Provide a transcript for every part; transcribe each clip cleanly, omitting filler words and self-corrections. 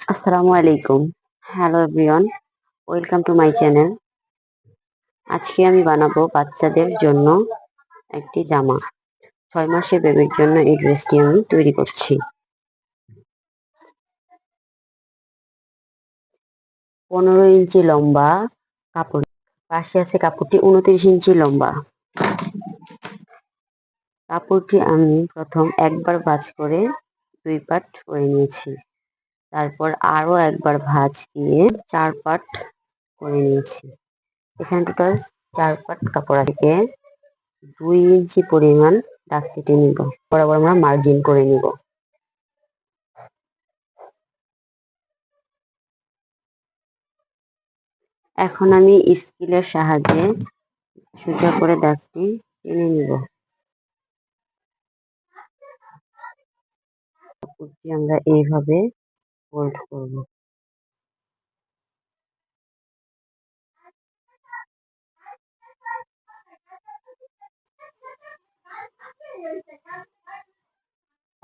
আসসালামু আলাইকুম। Hello everyone, welcome to my channel. আজকে আমি বানাবো বাচ্চাদের জন্য একটি জামা। ৬ মাসের বেবির জন্য এই ড্রেসটি আমি তৈরি করছি। ১৫ ইঞ্চি লম্বা কাপড়, পাশে আছে কাপড়টি ২৯ ইঞ্চি লম্বা। কাপড়টি আমি প্রথম একবার ভাঁজ করে ২ পার্ট করে নিয়েছি। তারপর আরও একবার ভাঁজ দিয়ে ৪ পার্ট করে নিয়েছি। এখানে টোটাল ৪ পার্ট কাপড় থেকে ২ ইঞ্চি পরিমাণ দাগ কেটে নিব। বরাবর আমরা মার্জিন করে নিব। এখন আমি স্কেলের সাহায্যে সোজা করে দাগটি টেনে নিব। কাপড়টি আমরা এইভাবে ফোল্ড করব।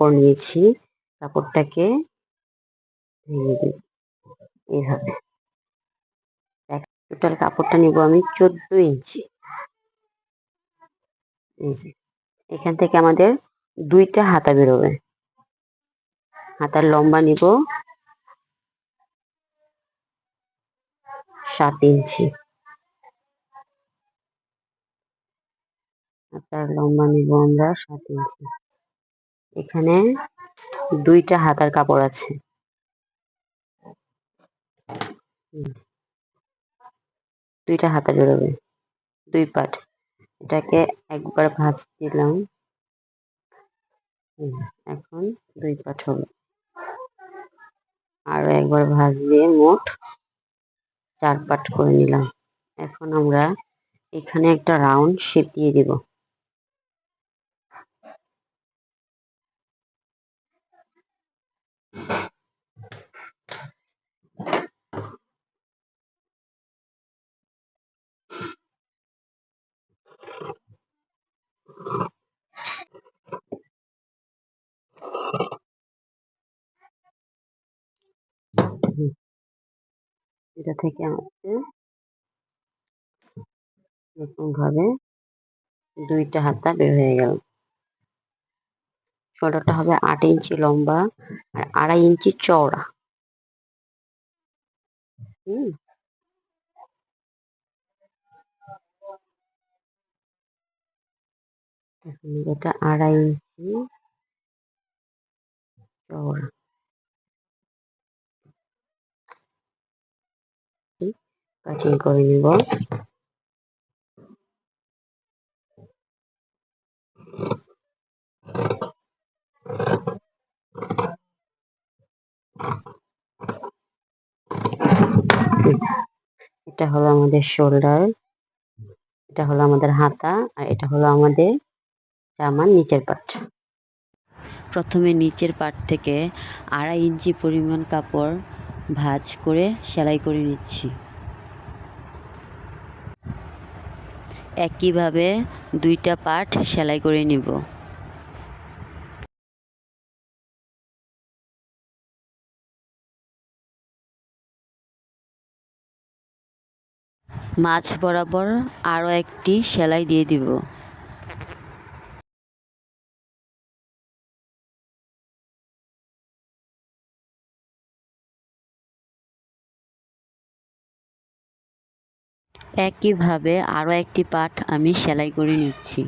নিয়েছি, কাপড়টাকে ভেঙে দিই এইভাবে। টোটাল কাপড়টা নিব আমি ১৪ ইঞ্চি। এই যে এখান থেকে আমাদের ২টা হাতা বেরোবে। হাতার লম্বা নিব ৭ ইঞ্চি। হাতার লম্বা নিব আমরা ৭ ইঞ্চি। এখানে ২টা হাতার কাপড় আছে। ২টা হাতা বেরোবে, ২ পার্ট। এটাকে একবার ভাঁজ দিলাম। এখন ২ পার্ট হবে। আরো একবার ভাঁজ দিয়ে মোট ৪ পার্ট করে নিলাম। এখন আমরা এখানে একটা রাউন্ড শেপ দিয়ে দিব। এটা থেকে আমাদের এরকম ভাবে ২টা হাতা বের হয়ে গেল। শোল্ডারটা হবে ৮ ইঞ্চি লম্বা আর ২.৫ ইঞ্চি চওড়া। হুম এখন এটা ২.৫ ইঞ্চি চওড়া। কাটিং করে নিব। এটা হলো আমাদের শোল্ডার, এটা হলো আমাদের হাতা, আর এটা হলো আমাদের জামার নিচের পার্ট। প্রথমে নিচের পার্ট থেকে ২.৫ ইঞ্চি পরিমাণ কাপড় ভাঁজ করে সেলাই করে নিচ্ছি। একইভাবে ২টা পার্ট সেলাই করে নিব। মাঝ বরাবর আরও একটি সেলাই দিয়ে দিব। একইভাবে আরও একটি পার্ট আমি সেলাই করে নিচ্ছি।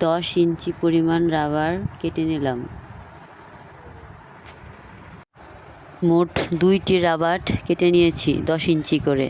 দশ ইঞ্চি পরিমাণ রাবার কেটে নিলাম। মোট ২টি রাবার কেটে নিয়েছি ১০ ইঞ্চি করে।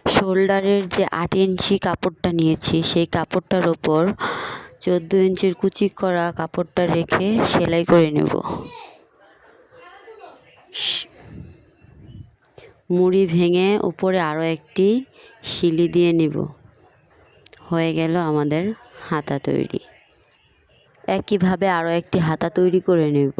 শোল্ডারের যে 8 ইঞ্চি কাপড়টা নিয়েছি সেই কাপড়টার ওপর 14 ইঞ্চির কুচি করা কাপড়টা রেখে সেলাই করে নেব। মুড়ি ভেঙে উপরে আরও একটি সিলি দিয়ে নিব। হয়ে গেল আমাদের হাতা তৈরি। একইভাবে আরও একটি হাতা তৈরি করে নেব।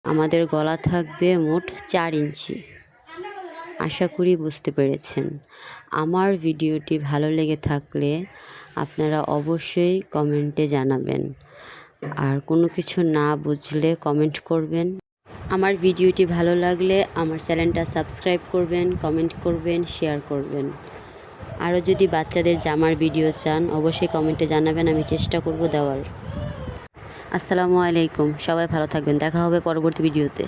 আমাদের গলা থাকবে মোট 4 ইঞ্চি। আশা করি বুঝতে পেরেছেন। আমার ভিডিওটি ভালো লেগে থাকলে আপনারা অবশ্যই কমেন্টে জানাবেন, আর কোনো কিছু না বুঝলে কমেন্ট করবেন। আমার ভিডিওটি ভালো লাগলে আমার চ্যানেলটা সাবস্ক্রাইব করবেন, কমেন্ট করবেন, শেয়ার করবেন। আরও যদি বাচ্চাদের জামার ভিডিও চান অবশ্যই কমেন্টে জানাবেন, আমি চেষ্টা করব দেওয়ার। আসসালামু আলাইকুম, সবাই ভালো থাকবেন। দেখা হবে পরবর্তী ভিডিওতে।